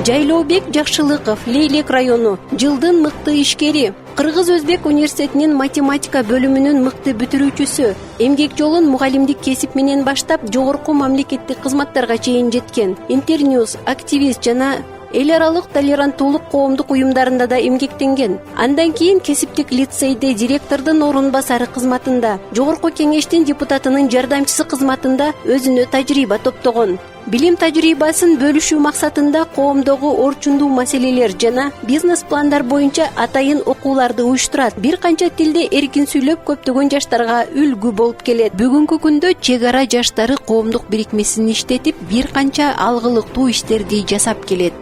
Жайлообек Жакшылыков, Лейлек району, жылдын мыкты ишкери. Кыргыз-Өзбек университетинин математика бөлүмүнүн мыкты бүтүрүүчүсү. Эмгек жолун мугалимдик кесип менен баштап, жогорку мамлекеттик кызматтарга чейин жеткен. Интерньюз, активист жана эл аралык толеранттуулук коомдук уюмдарында да эмгектенген. Андан кийин кесиптик лицейде директордун орун басары кызматында, жогорку кеңештин депутатынын жардамчысы кызматында өзүнө тажрыйба топтогон. Билим тажрыйбасын бөлүшүү максатында коомдогу орчундуу маселелер жана бизнес пландар боюнча атайын окууларды уюштурат. Бир канча тилде эркин сүйлөп, көптөгөн жаштарга үлгү болуп келет. Бүгүнкү күндө Чек ара жаштары коомдук бирикмесин иштетип, бир канча алгылыктуу иштерди жасап келет.